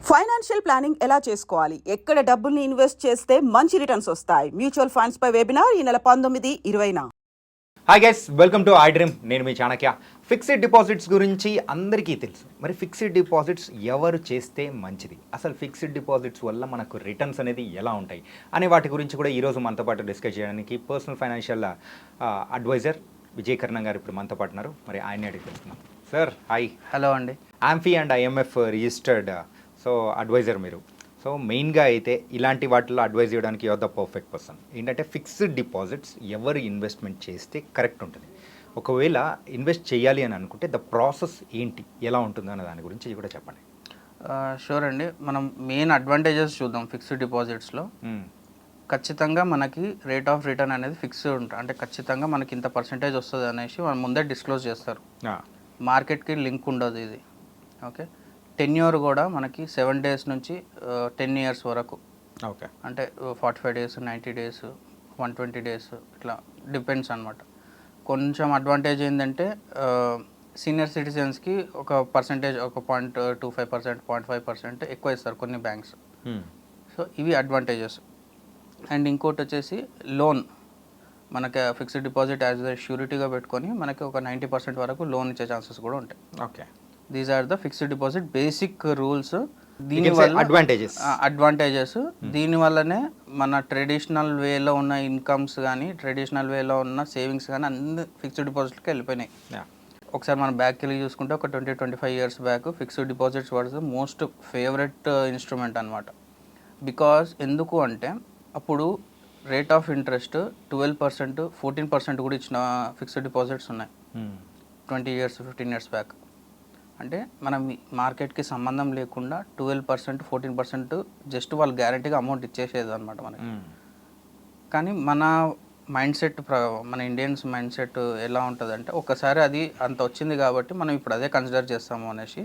Financial planning ఎలా చేసుకోవాలి, ఎక్కడ డబ్బుల్ని ఇన్వెస్ట్ చేస్తే మంచి రిటర్న్స్ వస్తాయి, మ్యూచువల్ ఫండ్స్ పై వెబినార్ ఈ నెల 19-20న. Hi guys, welcome to iDream. నేను మీ చాణక్య. ఫిక్స్డ్ డిపాజిట్స్ గురించి అందరికీ తెలుసు. మరి ఫిక్స్డ్ డిపాజిట్స్ ఎవరు చేస్తే మంచిది, అసలు ఫిక్స్డ్ డిపాజిట్స్ వల్ల మనకు రిటర్న్స్ అనేది ఎలా ఉంటాయి అనే వాటి గురించి కూడా ఈరోజు మనతో పాటు డిస్కస్ చేయడానికి పర్సనల్ ఫైనాన్షియల్ అడ్వైజర్ విజయకరణం గారు ఇప్పుడు మనతో పాటు ఉన్నారు. మరి ఆయన అడిగి తెలుసుకున్నాం. Sir hi. హలో అండి. AMFI and IMF registered advisor మీరు. సో మెయిన్గా అయితే ఇలాంటి వాటిలో అడ్వైజ్ చేయడానికి యువర్ ద పర్ఫెక్ట్ పర్సన్. ఏంటంటే ఫిక్స్డ్ డిపాజిట్స్ ఎవరు ఇన్వెస్ట్మెంట్ చేస్తే కరెక్ట్ ఉంటుంది, ఒకవేళ ఇన్వెస్ట్ చేయాలి అని అనుకుంటే ద ప్రాసెస్ ఏంటి, ఎలా ఉంటుంది అన్న దాని గురించి కూడా చెప్పండి. షూర్ అండి. మనం మెయిన్ అడ్వాంటేజెస్ చూద్దాం. ఫిక్స్డ్ డిపాజిట్స్లో ఖచ్చితంగా మనకి రేట్ ఆఫ్ రిటర్న్ అనేది ఫిక్స్డ్ ఉంటుంది. అంటే ఖచ్చితంగా మనకి ఇంత పర్సెంటేజ్ వస్తుంది అనేసి మనం ముందే డిస్క్లోజ్ చేస్తారు. మార్కెట్కి లింక్ ఉండదు ఇది. ఓకే, టెన్యూర్ కూడా మనకి 7 days నుంచి 10 years వరకు. ఓకే, అంటే 45 days, 90 days, 120 days ఇట్లా డిపెండ్స్ అనమాట. కొంచెం అడ్వాంటేజ్ ఏంటంటే సీనియర్ సిటిజన్స్కి ఒక పర్సంటేజ్, ఒక 0.25%, 0.5% ఎక్కువ ఇస్తారు కొన్ని బ్యాంక్స్. సో ఇవి అడ్వాంటేజెస్. అండ్ ఇంకోటి వచ్చేసి లోన్, మనకి ఫిక్స్డ్ డిపాజిట్ యాజ్ ద ష్యూరిటీగా పెట్టుకొని మనకి ఒక 90% వరకు లోన్ ఇచ్చే ఛాన్సెస్ కూడా ఉంటాయి. Okay, these are the fixed deposit basic rules. దీనివల్ల అడ్వాంటేజెస్ దీనివల్లనే మన ట్రెడిషనల్ వేలో ఉన్న ఇన్కమ్స్ కానీ, ట్రెడిషనల్ వేలో ఉన్న సేవింగ్స్ కానీ అన్ని ఫిక్స్డ్ డిపాజిట్కి వెళ్ళిపోయినాయి. ఒకసారి మనం బ్యాక్కి వెళ్ళి చూసుకుంటే ఒక 20-25 years back fixed deposits was the most favourite instrument అనమాట. బికాజ్ ఎందుకు అంటే అప్పుడు రేట్ ఆఫ్ ఇంట్రెస్ట్ 12%, 14% కూడా ఇచ్చిన ఫిక్స్డ్ డిపాజిట్స్ ఉన్నాయి 20 years, 15 years బ్యాక్. అంటే మనం మార్కెట్కి సంబంధం లేకుండా 12%, 14% జస్ట్ వాళ్ళు గ్యారంటీగా అమౌంట్ ఇచ్చేసేది అనమాట మనకి. కానీ మన మైండ్ సెట్, మన ఇండియన్స్ మైండ్ సెట్ ఎలా ఉంటుంది అంటే ఒకసారి అది అంత వచ్చింది కాబట్టి మనం ఇప్పుడు అదే కన్సిడర్ చేస్తాము అనేసి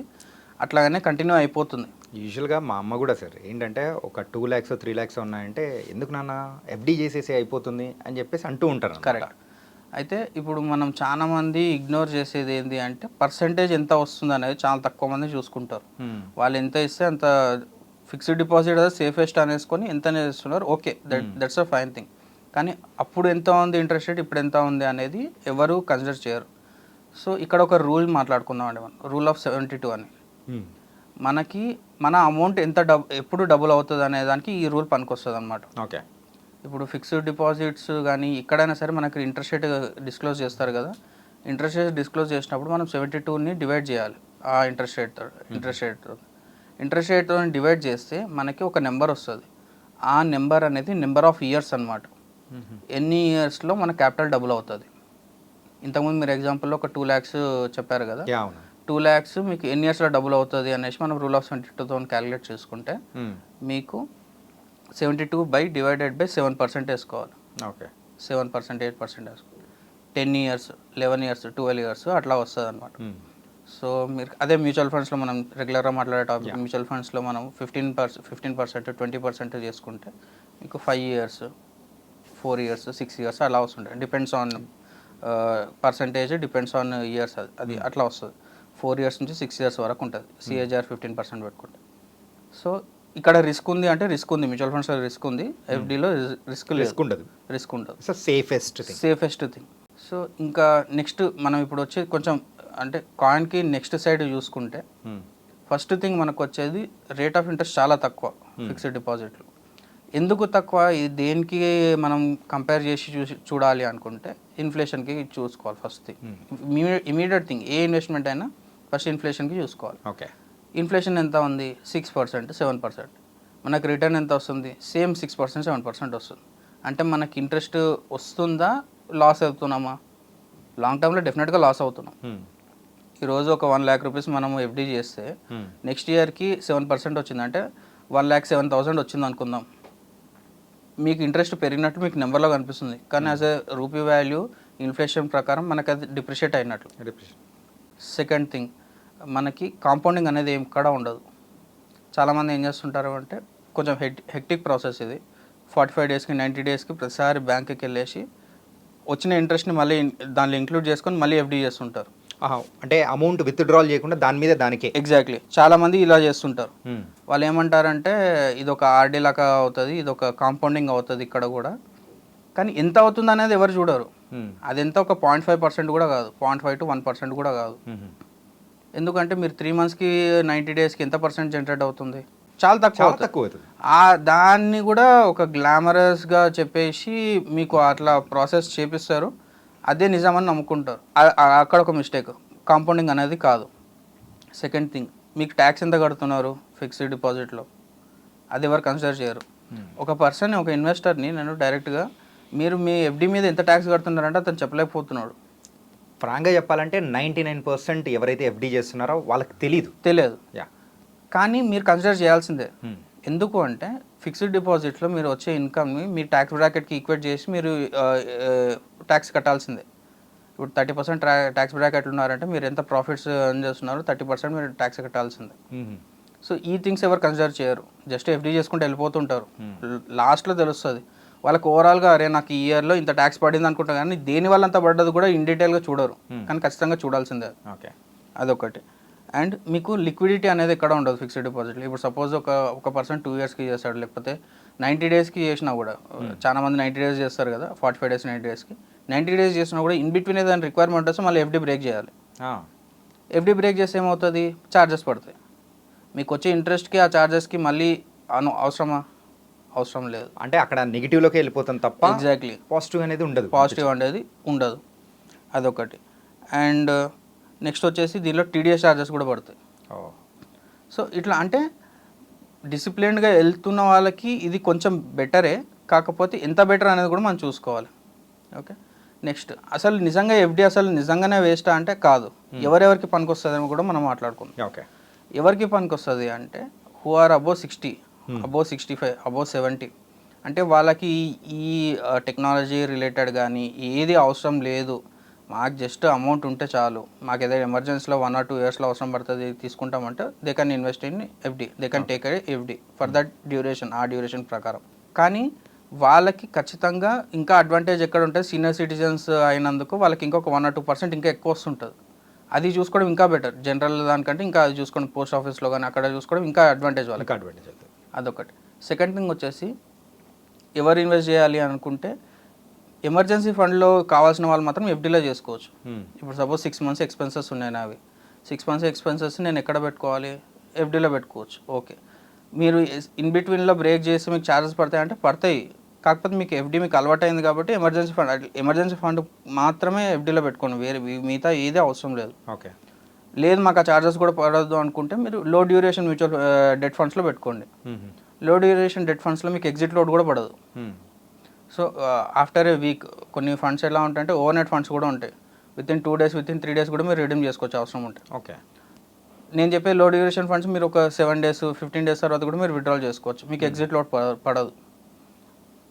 అట్లాగనే కంటిన్యూ అయిపోతుంది. యూజువల్గా మా అమ్మ కూడా సార్ ఏంటంటే ఒక 2 lakhs 3 lakhs ఉన్నాయంటే ఎందుకు నాన్న FD చేసేసి అయిపోతుంది అని చెప్పేసి అంటూ ఉంటారు. కరెక్ట్. అయితే ఇప్పుడు మనం చాలా మంది ఇగ్నోర్ చేసేది ఏంటి అంటే పర్సంటేజ్ ఎంత వస్తుంది అనేది చాలా తక్కువ మంది చూసుకుంటారు. వాళ్ళు ఎంత ఇస్తే అంత ఫిక్స్డ్ డిపాజిట్ అది సేఫెస్ట్ అనేసుకొని ఎంత ఇస్తున్నారు, okay, that's a fine thing. కానీ అప్పుడు ఎంత ఉంది ఇంట్రెస్ట్ రేట్, ఇప్పుడు ఎంత ఉంది అనేది ఎవరు కన్సిడర్ చేయరు. సో ఇక్కడ ఒక రూల్ మాట్లాడుకుందాం అండి, మనం రూల్ ఆఫ్ 72 అని. మనకి మన అమౌంట్ ఎంత ఎప్పుడు డబుల్ అవుతుంది అనే దానికి ఈ రూల్ పనికొస్తుంది అనమాట. ఓకే, ఇప్పుడు ఫిక్స్డ్ డిపాజిట్స్ కానీ ఎక్కడైనా సరే మనకి ఇంట్రెస్ట్ రేట్ డిస్క్లోజ్ చేస్తారు కదా. ఇంట్రెస్ట్ రేట్ డిస్క్లోజ్ చేసినప్పుడు మనం 72ని డివైడ్ చేయాలి ఆ ఇంట్రెస్ట్ రేట్తో డివైడ్ చేస్తే మనకి ఒక నెంబర్ వస్తుంది. ఆ నెంబర్ అనేది నెంబర్ ఆఫ్ ఇయర్స్ అనమాట. ఎన్ని ఇయర్స్లో మన క్యాపిటల్ డబుల్ అవుతుంది. ఇంతకుముందు మీరు ఎగ్జాంపుల్లో ఒక 2 lakhs చెప్పారు కదా. 2 lakhs మీకు ఎన్ని ఇయర్స్లో డబుల్ అవుతుంది అనేసి మనం రూల్ ఆఫ్ 72తో క్యాలిక్యులేట్ చేసుకుంటే మీకు 72/7% వేసుకోవాలి. ఓకే, 7%, 8% వేసుకోవాలి. 10 years, 11 years, 12 years అట్లా వస్తుంది అనమాట. సో మీరు అదే మ్యూచువల్ ఫండ్స్లో మనం రెగ్యులర్గా మాట్లాడే టాపిక్, మ్యూచువల్ ఫండ్స్లో మనం 15%, 20% చేసుకుంటే మీకు 5 years, 4 years, 6 years అలా వస్తుంటాయి. Depends on percentage, depends on years, అది అట్లా వస్తుంది. 4 years నుంచి 6 years వరకు ఉంటుంది. CAGR 15% పెట్టుకుంటే. సో ఇక్కడ రిస్క్ ఉంది అంటే రిస్క్ ఉంది, మ్యూచువల్ ఫండ్స్లో రిస్క్ ఉంది, FDలో రిస్క్ ఉండదు. Safest thing. సో ఇంకా నెక్స్ట్ మనం ఇప్పుడు వచ్చి కొంచెం అంటే కాయిన్కి నెక్స్ట్ సైడ్ చూసుకుంటే ఫస్ట్ థింగ్ మనకు వచ్చేది రేట్ ఆఫ్ ఇంట్రెస్ట్ చాలా తక్కువ ఫిక్స్డ్ డిపాజిట్లు. ఎందుకు తక్కువ, ఇది దేనికి మనం కంపేర్ చేసి చూడాలి అనుకుంటే ఇన్ఫ్లేషన్కి చూసుకోవాలి. ఫస్ట్ థింగ్, ఇమీడియట్ థింగ్, ఏ ఇన్వెస్ట్మెంట్ అయినా ఫస్ట్ ఇన్ఫ్లేషన్కి చూసుకోవాలి. ఓకే, ఇన్ఫ్లేషన్ ఎంత ఉంది, 6%, 7%. మనకు రిటర్న్ ఎంత వస్తుంది, సేమ్ 6%, 7% వస్తుంది. అంటే మనకి ఇంట్రెస్ట్ వస్తుందా, లాస్ అవుతున్నామా? లాంగ్ టర్మ్లో డెఫినెట్గా లాస్ అవుతున్నాం. ఈరోజు ఒక 1 lakh rupees మనం FD చేస్తే నెక్స్ట్ ఇయర్కి 7% వచ్చిందంటే 1,07,000 వచ్చింది అనుకుందాం. మీకు ఇంట్రెస్ట్ పెరిగినట్టు మీకు నెంబర్లో కనిపిస్తుంది, కానీ as a rupee value inflation ప్రకారం మనకు అది డిప్రిషియేట్ అయినట్లు. సెకండ్ థింగ్, మనకి కాంపౌండింగ్ అనేది ఏం కూడా ఉండదు. చాలామంది ఏం చేస్తుంటారు అంటే కొంచెం హెక్టిక్ ప్రాసెస్ ఇది. 45 daysకి 90 daysకి ప్రతిసారి బ్యాంక్కి వెళ్ళేసి వచ్చిన ఇంట్రెస్ట్ని మళ్ళీ దానిలో ఇంక్లూడ్ చేసుకొని మళ్ళీ FD చేస్తుంటారు. అంటే అమౌంట్ విత్డ్రాల్ చేయకుండా దాని మీద దానికే. ఎగ్జాక్ట్లీ, చాలా మంది ఇలా చేస్తుంటారు. మ్మ్. వాళ్ళు ఏమంటారంటే ఇది ఒక ఆర్డీ లాగా అవుతుంది, ఇది ఒక కాంపౌండింగ్ అవుతుంది ఇక్కడ కూడా, కానీ ఎంత అవుతుంది అనేది ఎవరు చూడరు. మ్మ్. అది ఎంత ఒక 0.5% కూడా కాదు, 0.5 to 1% కూడా కాదు. మ్మ్. ఎందుకంటే మీరు 3 monthsకి 90 daysకి ఎంత పర్సెంట్ జనరేట్ అవుతుంది? చాలా తక్కువ చాలా అవుతుంది. తక్కువ అవుతుంది. దాన్ని కూడా ఒక గ్లామరస్గా చెప్పేసి మీకు అట్లా ప్రాసెస్ చేపిస్తారు, అదే నిజమని నమ్ముకుంటారు. అక్కడ ఒక మిస్టేక్, కాంపౌండింగ్ అనేది కాదు. సెకండ్ థింగ్, మీకు ట్యాక్స్ ఎంత కడుతున్నారు ఫిక్స్డ్ డిపాజిట్లో, అది ఎవరు కన్సిడర్ చేయరు. ఒక పర్సన్, ఒక ఇన్వెస్టర్ని నేను డైరెక్ట్గా మీరు మీ ఎఫ్డి మీద ఎంత ట్యాక్స్ కడుతున్నారంటే అతను చెప్పలేకపోతున్నాడు. ఫ్రాంక్గా చెప్పాలంటే 99% ఎవరైతే ఎఫ్డి చేస్తున్నారో వాళ్ళకి తెలియదు. యా. కానీ మీరు కన్సిడర్ చేయాల్సిందే. ఎందుకు అంటే ఫిక్స్డ్ డిపాజిట్లో మీరు వచ్చే ఇన్కమ్ని మీ ట్యాక్స్ బ్రాకెట్కి ఈక్వేట్ చేసి మీరు ట్యాక్స్ కట్టాల్సిందే. ఇప్పుడు 30% ట్యాక్స్ బ్రాకెట్లు ఉన్నారంటే మీరు ఎంత ప్రాఫిట్స్ ఎర్న్ చేస్తున్నారో 30% మీరు ట్యాక్స్ కట్టాల్సిందే. సో ఈ థింగ్స్ ఎవరు కన్సిడర్ చేయరు, జస్ట్ ఎఫ్డీ చేసుకుంటూ వెళ్ళిపోతుంటారు. లాస్ట్లో తెలుస్తుంది వాళ్ళకి ఓవరాల్గా, అరే నాకు ఈ ఇయర్లో ఇంత ట్యాక్స్ పడింది అనుకుంటా, కానీ దేని వల్ల అంత పడ్డది కూడా ఇన్ డీటెయిల్గా చూడరు, కానీ ఖచ్చితంగా చూడాల్సిందే. ఓకే, అదొకటి. అండ్ మీకు లిక్విడిటీ అనేది ఎక్కడ ఉండదు ఫిక్స్డ్ డిపాజిట్లో. ఇప్పుడు సపోజ్ ఒక పర్సన్ 2 yearsకి చేస్తాడు, లేకపోతే 90 daysకి చేసినా కూడా, చాలా మంది 90 days చేస్తారు కదా, 45 days 90 daysకి 90 days చేసినా కూడా ఇన్ బిట్వీన్ ఏదైనా రిక్వైర్మెంట్ వస్తే మళ్ళీ ఎఫ్డీ బ్రేక్ చేయాలి. ఎఫ్డీ బ్రేక్ చేస్తే ఏమవుతుంది, ఛార్జెస్ పడతాయి. మీకు వచ్చే ఇంట్రెస్ట్కి ఆ ఛార్జెస్కి మళ్ళీ అవసరం లేదు. అంటే అక్కడ నెగిటివ్లోకి వెళ్ళిపోతాం తప్ప ఎగ్జాక్ట్లీ పాజిటివ్ అనేది ఉండదు. అదొకటి. అండ్ నెక్స్ట్ వచ్చేసి దీనిలో టీడీఎస్ ఛార్జెస్ కూడా పడతాయి. సో ఇట్లా అంటే డిసిప్లిన్డ్గా వెళ్తున్న వాళ్ళకి ఇది కొంచెం బెటరే, కాకపోతే ఎంత బెటర్ అనేది కూడా మనం చూసుకోవాలి. ఓకే, నెక్స్ట్ అసలు నిజంగా ఎఫ్డి అసలు నిజంగానే వేస్టా అంటే కాదు. ఎవరెవరికి పనికి వస్తుంది అని కూడా మనం మాట్లాడుకుందాం. ఓకే, ఎవరికి పనికి వస్తుంది అంటే who are above 60, above 65, above 70, అంటే వాళ్ళకి ఈ టెక్నాలజీ రిలేటెడ్ కానీ ఏది అవసరం లేదు, మాకు జస్ట్ అమౌంట్ ఉంటే చాలు, మాకు ఏదైనా ఎమర్జెన్సీలో 1 or 2 yearsలో అవసరం పడుతుంది తీసుకుంటామంటే they can invest in FD, they can take FD for that duration, ఆ డ్యూరేషన్ ప్రకారం. కానీ వాళ్ళకి ఖచ్చితంగా ఇంకా అడ్వాంటేజ్ ఎక్కడ ఉంటుంది, సీనియర్ సిటిజన్స్ అయినందుకు వాళ్ళకి ఇంకొక 1 or 2% ఇంకా ఎక్కువ వస్తుంటుంది. అది చూసుకోవడం ఇంకా బెటర్, జనరల్ దానికంటే ఇంకా అది చూసుకోవడం, పోస్ట్ ఆఫీస్లో కానీ అక్కడ చూసుకోవడం ఇంకా అడ్వాంటేజ్ వాళ్ళకి. అడ్వాంటేజ్ అవుతుంది. అదొకటి. సెకండ్ థింగ్ వచ్చేసి ఎవరు ఇన్వెస్ట్ చేయాలి అనుకుంటే ఎమర్జెన్సీ ఫండ్లో కావాల్సిన వాళ్ళు మాత్రం ఎఫ్డీలో చేసుకోవచ్చు. ఇప్పుడు సపోజ్ 6 months ఎక్స్పెన్సెస్ ఉన్నాయి నావి, 6 months ఎక్స్పెన్సెస్ నేను ఎక్కడ పెట్టుకోవాలి, ఎఫ్డీలో పెట్టుకోవచ్చు. ఓకే, మీరు ఇన్ బిట్వీన్లో బ్రేక్ చేసి మీకు ఛార్జెస్ పడతాయంటే పడతాయి, కాకపోతే మీకు ఎఫ్డీ మీకు అలవాటైంది కాబట్టి ఎమర్జెన్సీ ఫండ్ మాత్రమే ఎఫ్డీలో పెట్టుకోండి, వేరే మిగతా ఏదే అవసరం లేదు. ఓకే, లేదు మాకు ఆ ఛార్జెస్ కూడా పడద్దు అనుకుంటే మీరు లో డ్యూరేషన్ మ్యూచువల్ డెట్ ఫండ్స్లో పెట్టుకోండి. లో డ్యూరేషన్ డెట్ ఫండ్స్లో మీకు ఎగ్జిట్ లోడ్ కూడా పడదు. సో ఆఫ్టర్ ఏ వీక్ కొన్ని ఫండ్స్ ఎలా ఉంటాయంటే ఓవర్ నైట్ ఫండ్స్ కూడా ఉంటాయి, వితిన్ 2 days, వితిన్ 3 days కూడా మీరు రిడీమ్ చేసుకోవచ్చు అవసరం ఉంటే. ఓకే, నేను చెప్పే లో డ్యూరేషన్ ఫండ్స్ మీరు ఒక 7 days 15 days తర్వాత కూడా మీరు విత్డ్రాల్ చేసుకోవచ్చు, మీకు ఎగ్జిట్ లోడ్ పడదు.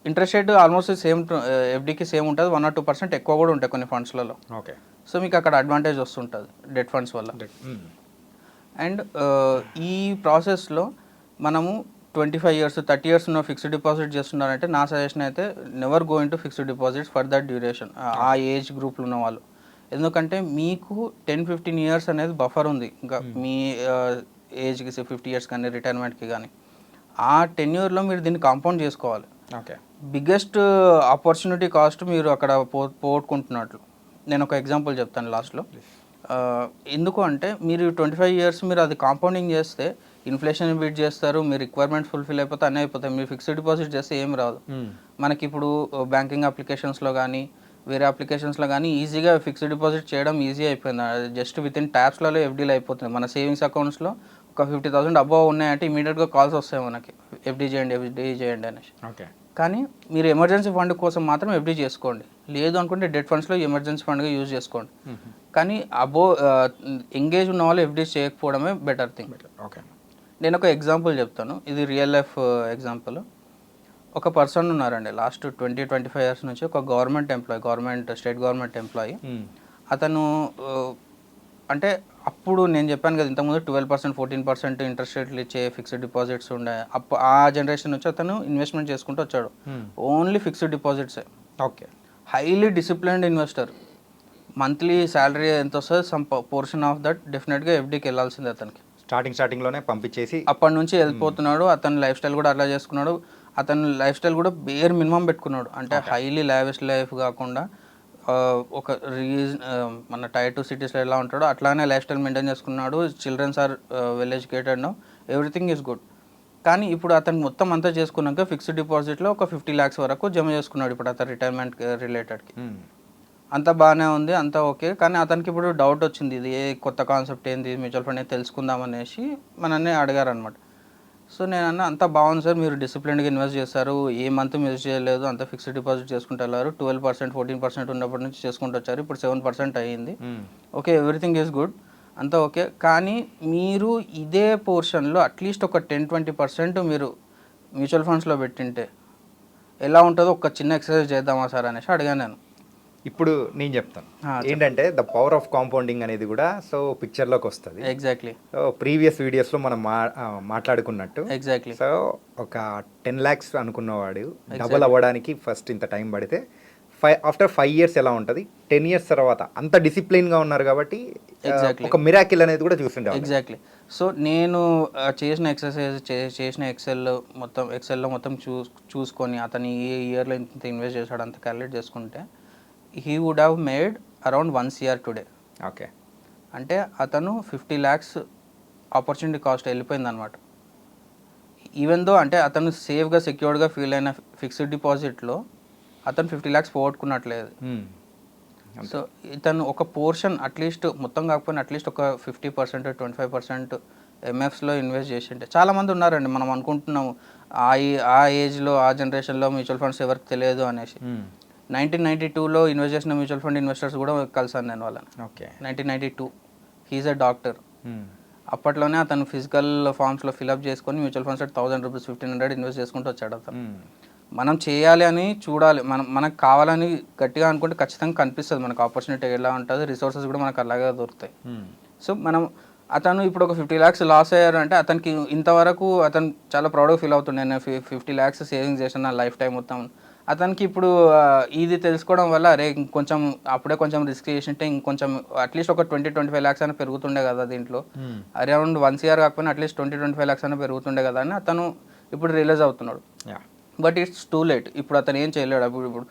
ఇంట్రెస్ట్ రేట్ ఆల్మోస్ట్ సేమ్, ఎఫ్డీకి సేమ్ ఉంటుంది, 1 or 2% ఎక్కువ కూడా ఉంటాయి కొన్ని ఫండ్స్లలో. ఓకే, సో మీకు అక్కడ అడ్వాంటేజ్ వస్తుంటుంది డెట్ ఫండ్స్ వల్ల. అండ్ ఈ ప్రాసెస్లో మనము 25 years 30 years ఉన్న ఫిక్స్డ్ డిపాజిట్ చేస్తున్నారంటే నా సజెషన్ అయితే never go into fixed deposits for that duration, ఆ ఏజ్ గ్రూప్లో ఉన్న వాళ్ళు. ఎందుకంటే మీకు 10-15 years అనేది బఫర్ ఉంది ఇంకా మీ ఏజ్కి 50 years కానీ రిటైర్మెంట్కి కానీ. ఆ టెన్యూర్లో మీరు దీన్ని కాంపౌండ్ చేసుకోవాలి. ఓకే, బిగ్గెస్ట్ ఆపర్చునిటీ కాస్ట్ మీరు అక్కడ పోగొట్టుకుంటున్నట్లు. నేను ఒక ఎగ్జాంపుల్ చెప్తాను లాస్ట్లో. ఎందుకు అంటే మీరు 25 years మీరు అది కాంపౌండింగ్ చేస్తే ఇన్ఫ్లేషన్ బీట్ చేస్తారు, మీ రిక్వైర్మెంట్ ఫుల్ఫిల్ అయిపోతే అన్నీ అయిపోతాయి. మీరు ఫిక్స్డ్ డిపాజిట్ చేస్తే ఏం రాదు. మనకి ఇప్పుడు బ్యాంకింగ్ అప్లికేషన్స్లో కానీ వేరే అప్లికేషన్స్లో కానీ ఈజీగా ఫిక్స్డ్ డిపాజిట్ చేయడం ఈజీ అయిపోయింది. జస్ట్ వితిన్ ట్యాప్స్లలో ఎఫ్డీలు అయిపోతుంది. మన సేవింగ్స్ అకౌంట్స్లో ఒక 50,000 అబవ్ ఉన్నాయంటే ఇమీడియట్గా కాల్స్ వస్తాయి మనకి, ఎఫ్డీ చేయండి అనేసి. ఓకే, కానీ మీరు ఎమర్జెన్సీ ఫండ్ కోసం మాత్రం ఎఫ్డీ చేసుకోండి, లేదు అనుకుంటే డెట్ ఫండ్స్లో ఎమర్జెన్సీ ఫండ్గా యూజ్ చేసుకోండి. కానీ ఎంగేజ్ ఉన్న వాళ్ళు ఎఫ్డీ చేయకపోవడమే బెటర్ థింగ్. ఓకే, నేను ఒక ఎగ్జాంపుల్ చెప్తాను, ఇది రియల్ లైఫ్ ఎగ్జాంపుల్. ఒక పర్సన్ ఉన్నారండి లాస్ట్ 20-25 years నుంచి, ఒక స్టేట్ గవర్నమెంట్ ఎంప్లాయీ. అతను అంటే అప్పుడు నేను చెప్పాను కదా ఇంతకుముందు 12% 14% ఇంట్రెస్ట్ రేట్లు ఇచ్చే ఫిక్స్డ్ డిపాజిట్స్ ఉండే, ఆ జనరేషన్ నుంచి అతను ఇన్వెస్ట్మెంట్ చేసుకుంటూ వచ్చాడు. ఓన్లీ ఫిక్స్డ్ డిపాజిట్సే. Okay, highly disciplined investor. Monthly salary ఎంత వస్తుంది సమ్ పోర్షన్ ఆఫ్ దట్ డెఫినెట్గా ఎఫ్డీకి వెళ్ళాల్సిందే అతనికి. స్టార్టింగ్లోనే పంపించేసి అప్పటి నుంచి వెళ్ళిపోతున్నాడు. అతని లైఫ్ స్టైల్ కూడా అట్లా చేసుకున్నాడు. అతని లైఫ్ స్టైల్ కూడా బేర్ మినిమం పెట్టుకున్నాడు. అంటే హైలీ లావిష్ లైఫ్ కాకుండా ఒక మన టైర్ 2 సిటీస్లో ఎలా ఉంటాడో అట్లానే లైఫ్ స్టైల్ మెయింటైన్ చేసుకున్నాడు. Children's are well educated now, everything is good. కానీ ఇప్పుడు అతను మొత్తం అంతా చేసుకున్నాక ఫిక్స్డ్ డిపాజిట్లో ఒక 50 lakhs వరకు జమ చేసుకున్నాడు ఇప్పుడు అతను రిటైర్మెంట్ రిలేటెడ్కి. అంతా బాగానే ఉంది, అంతా ఓకే. కానీ అతనికి ఇప్పుడు డౌట్ వచ్చింది, ఇది ఏ కొత్త కాన్సెప్ట్ ఏంది, మ్యూచువల్ ఫండ్ తెలుసుకుందాం అనేసి మనల్ని అడిగారు అనమాట. సో నేను అన్న అంతా బాగుంది సార్, మీరు డిసిప్లిన్గా ఇన్వెస్ట్ చేస్తారు, ఏ మంత్ మిస్ చేయలేదు, అంత ఫిక్స్డ్ డిపాజిట్ చేసుకుంటూ వెళ్ళారు. 12% 14% ఉన్నప్పటి నుంచి చేసుకుంటూ వచ్చారు, ఇప్పుడు 7% అయ్యింది. ఓకే, ఎవ్రీథింగ్ ఈజ్ గుడ్, అంతా ఓకే. కానీ మీరు ఇదే పోర్షన్లో అట్లీస్ట్ ఒక 10-20% మీరు మ్యూచువల్ ఫండ్స్లో పెట్టింటే ఎలా ఉంటుందో ఒక చిన్న ఎక్సర్సైజ్ చేద్దామా సార్ అనేసి అడిగాను నేను. ఇప్పుడు నేను చెప్తాను ఏంటంటే ద పవర్ ఆఫ్ కాంపౌండింగ్ అనేది కూడా సో పిక్చర్లోకి వస్తుంది. ఎగ్జాక్ట్లీ. సో ప్రీవియస్ వీడియోస్లో మనం మాట్లాడుకున్నట్టు ఎగ్జాక్ట్లీ. సో ఒక 10 lakhs అనుకున్నవాడు డబుల్ అవ్వడానికి ఫస్ట్ ఇంత టైం పడితే ఆఫ్టర్ 5 years ఎలా ఉంటుంది, 10 years తర్వాత అంత డిసిప్లిన్గా ఉన్నారు కాబట్టి ఒక మిరాకిల్ అనేది కూడా చూస్తుంటాం. ఎగ్జాక్ట్లీ. సో నేను చేసిన ఎక్సర్సైజ్ చేసిన ఎక్సెల్లో మొత్తం చూసుకొని అతను ఏ ఇయర్లో ఇంత ఇన్వెస్ట్ చేశాడు అంత క్యాలిక్యులేట్ చేసుకుంటే he would have made around 1 crore today. Okay, అంటే అతను 50 lakhs ఆపర్చునిటీ కాస్ట్ వెళ్ళిపోయింది అనమాట. ఈవెన్ దో అంటే అతను సేఫ్గా సెక్యూర్డ్గా ఫీల్ అయిన ఫిక్స్డ్ డిపాజిట్లో అతను 50 lakhs పోగొట్టుకున్నట్లేదు. సో ఇతను ఒక పోర్షన్ అట్లీస్ట్ మొత్తం కాకపోయినా అట్లీస్ట్ ఒక 50% 25% ఎంఎఫ్స్లో ఇన్వెస్ట్ చేసి ఉంటే చాలామంది ఉన్నారండి. మనం అనుకుంటున్నాము ఆ ఏజ్లో ఆ జనరేషన్లో మ్యూచువల్ ఫండ్స్ ఎవరికి తెలియదు అనేసి. 1992లో ఇన్వెస్ట్ చేసిన మ్యూచువల్ ఫండ్ ఇన్వెస్టర్స్ కూడా కలిసాను నేను వాళ్ళని. Okay, 1992 he's a doctor. అప్పట్లోనే అతను ఫిజికల్ ఫామ్స్లో ఫిల్అప్ చేసుకొని మ్యూచువల్ ఫండ్స్ 1000 rupees 1500 ఇన్వెస్ట్ చేసుకుంటూ వచ్చాడు అతను. మనం చేయాలి అని చూడాలి, మనకు కావాలని గట్టిగా అనుకుంటే ఖచ్చితంగా కనిపిస్తుంది మనకు ఆపర్చునిటీ ఎలా ఉంటుంది, రిసోర్సెస్ కూడా మనకు అలాగే దొరుకుతాయి. సో అతను ఇప్పుడు ఒక 50 lakhs లాస్ అయ్యారు అంటే అతనికి ఇంతవరకు అతను చాలా ప్రౌడ్గా ఫీల్ అవుతుండే, నేను 50 lakhs సేవింగ్స్ చేశాను నా లైఫ్ టైం మొత్తం. అతనికి ఇప్పుడు ఇది తెలుసుకోవడం వల్ల అరే ఇంకొంచెం అప్పుడే కొంచెం రిస్క్ చేసింటే ఇంకొంచెం అట్లీస్ట్ ఒక 20-25 lakhs అయినా పెరుగుతుండే కదా దీంట్లో, అరౌండ్ 1 crore కాకపోయినా అట్లీస్ట్ 20-25 lakhs అయినా పెరుగుతుండే కదా అని అతను ఇప్పుడు రియలైజ్ అవుతున్నాడు. But it's too late. ఇప్పుడు అతను ఏం చేయలేడు.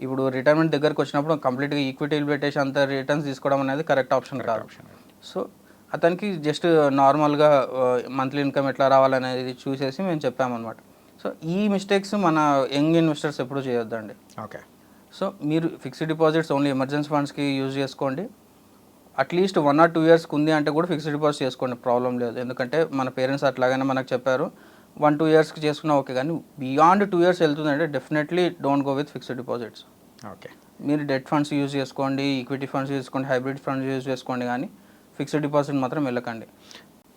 ఇప్పుడు రిటైర్మెంట్ దగ్గరకు వచ్చినప్పుడు కంప్లీట్గా ఈక్విటీలు పెట్టేసి అంత రిటర్న్స్ తీసుకోవడం అనేది కరెక్ట్ ఆప్షన్ కాదు. సో అతనికి జస్ట్ నార్మల్గా మంత్లీ ఇన్కమ్ ఎట్లా రావాలనేది చూసేసి మేము చెప్పామన్నమాట. సో ఈ మిస్టేక్స్ మన యంగ్ ఇన్వెస్టర్స్ ఎప్పుడు చేయొద్దండి. ఓకే, సో మీరు ఫిక్స్డ్ డిపాజిట్స్ ఓన్లీ ఎమర్జెన్సీ ఫండ్స్కి యూజ్ చేసుకోండి. అట్లీస్ట్ 1 or 2 years ఉంది అంటే కూడా ఫిక్స్డ్ డిపాజిట్ చేసుకోండి, ప్రాబ్లం లేదు. ఎందుకంటే మన పేరెంట్స్ అట్లాగైనా మనకు చెప్పారు 1-2 yearsకి చేసుకున్నా ఓకే. కానీ బియాండ్ 2 years వెళ్తుందంటే definitely don't go with fixed deposits. Okay, మీరు డెట్ ఫండ్స్ యూజ్ చేసుకోండి, ఈక్విటీ ఫండ్స్ యూజ్ చేసుకోండి, హైబ్రిడ్ ఫండ్స్ యూజ్ చేసుకోండి, కానీ ఫిక్స్డ్ డిపాజిట్ మాత్రం వెళ్ళకండి.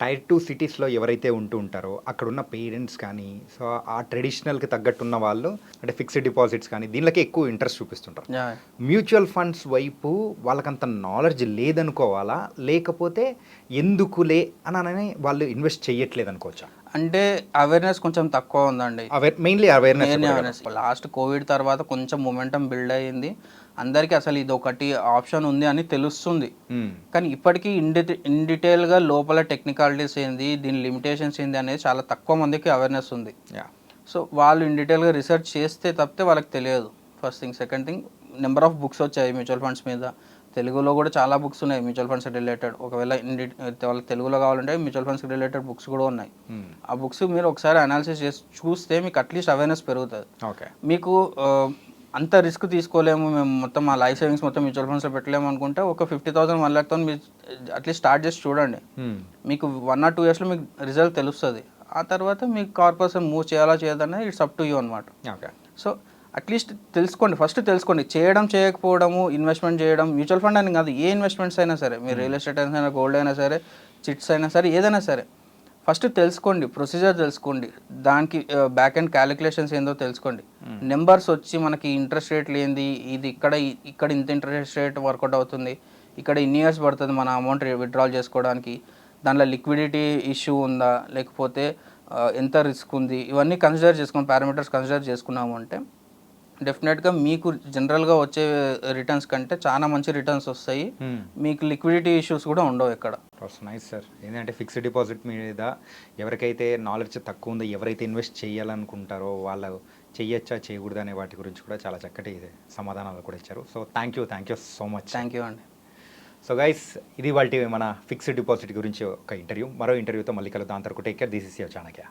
టైర్ 2 సిటీస్లో ఎవరైతే ఉంటారో అక్కడున్న పేరెంట్స్ కానీ సో ఆ ట్రెడిషనల్కి తగ్గట్టున్న వాళ్ళు అంటే ఫిక్స్డ్ డిపాజిట్స్ కానీ దీనిలోకి ఎక్కువ ఇంట్రెస్ట్ చూపిస్తుంటారు. మ్యూచువల్ ఫండ్స్ వైపు వాళ్ళకంత నాలెడ్జ్ లేదనుకోవాలా, లేకపోతే ఎందుకులే అని వాళ్ళు ఇన్వెస్ట్ చేయట్లేదు అనుకోవచ్చా? అంటే అవేర్నెస్ కొంచెం తక్కువ ఉందండి. Mainly awareness. లాస్ట్ కోవిడ్ తర్వాత కొంచెం మొమెంటం బిల్డ్ అయ్యింది, అందరికీ అసలు ఇది ఒకటి ఆప్షన్ ఉంది అని తెలుస్తుంది. కానీ ఇప్పటికీ ఇన్ డీటెయిల్గా లోపల టెక్నికాలిటీస్ ఏంది, దీని లిమిటేషన్స్ ఏంది అనేది చాలా తక్కువ మందికి అవేర్నెస్ ఉంది. సో వాళ్ళు ఇన్ డీటెయిల్గా రీసెర్చ్ చేస్తే తప్పితే వాళ్ళకి తెలియదు. First thing. Second thing, number of books వచ్చాయి మ్యూచువల్ ఫండ్స్ మీద. తెలుగులో కూడా చాలా బుక్స్ ఉన్నాయి మ్యూచువల్ ఫండ్స్ రిలేటెడ్. ఒకవేళ వాళ్ళకి తెలుగులో కావాలంటే మ్యూచువల్ ఫండ్స్ రిలేటెడ్ బుక్స్ కూడా ఉన్నాయి. ఆ బుక్స్ మీరు ఒకసారి అనాలిసిస్ చేసి చూస్తే మీకు అట్లీస్ట్ అవేర్నెస్ పెరుగుతుంది. మీకు అంత రిస్క్ తీసుకోలేము, మేము మొత్తం మా లైఫ్ సేవింగ్స్ మొత్తం మ్యూచువల్ ఫండ్స్లో పెట్టలేము అనుకుంటే ఒక 50,000 1 lakhతో మీరు అట్లీస్ట్ స్టార్ట్ చేసి చూడండి. మీకు 1 or 2 yearsలో మీకు రిజల్ట్ తెలుస్తుంది. ఆ తర్వాత మీకు కార్పొరేషన్ మూవ్ చేయాలా చేయదనేది ఇట్స్ అప్ టు యూ అనమాట. సో అట్లీస్ట్ తెలుసుకోండి, ఫస్ట్ తెలుసుకోండి. చేయడం చేయకపోవడము, ఇన్వెస్ట్మెంట్ చేయడం, మ్యూచువల్ ఫండ్ అని కాదు, ఏ ఇన్వెస్ట్మెంట్స్ అయినా సరే, మీరు రియల్ ఎస్టేట్ అయినా, గోల్డ్ అయినా సరే, చిట్స్ అయినా సరే, ఏదైనా సరే ఫస్ట్ తెలుసుకోండి, ప్రొసీజర్ తెలుసుకోండి, దానికి బ్యాక్ అండ్ క్యాలిక్యులేషన్స్ ఏందో తెలుసుకోండి. నెంబర్స్ వచ్చి మనకి ఇంట్రెస్ట్ రేట్లు ఏంది, ఇది ఇక్కడ ఇంత ఇంట్రెస్ట్ రేట్ వర్కౌట్ అవుతుంది, ఇక్కడ ఇన్ని ఇయర్స్ పడుతుంది మన అమౌంట్ విత్డ్రాల్ చేసుకోవడానికి, దాంట్లో లిక్విడిటీ ఇష్యూ ఉందా, లేకపోతే ఎంత రిస్క్ ఉంది, ఇవన్నీ కన్సిడర్ చేసుకుని పారామీటర్స్ కన్సిడర్ చేసుకున్నాము అంటే డెఫినెట్గా మీకు జనరల్గా వచ్చే రిటర్న్స్ కంటే చాలా మంచి రిటర్న్స్ వస్తాయి. మీకు లిక్విడిటీ ఇష్యూస్ కూడా ఉండవు ఎక్కడ. Nice sir. ఏంటంటే ఫిక్స్డ్ డిపాజిట్ మీద ఎవరికైతే నాలెడ్జ్ తక్కువ ఉందో, ఎవరైతే ఇన్వెస్ట్ చేయాలనుకుంటారో వాళ్ళు చేయొచ్చా చేయకూడదు అనే వాటి గురించి కూడా చాలా చక్కటి సమాధానాలు కూడా ఇచ్చారు. So thank you so much. Thank you అండి. సో గైస్, ఇది వాళ్ళ మన ఫిక్స్డ్ డిపాజిట్ గురించి ఒక ఇంటర్వ్యూ. మరో ఇంటర్వ్యూతో మళ్ళీ కలుద్దాం. అంతవరకు take care. This is your Chanakya.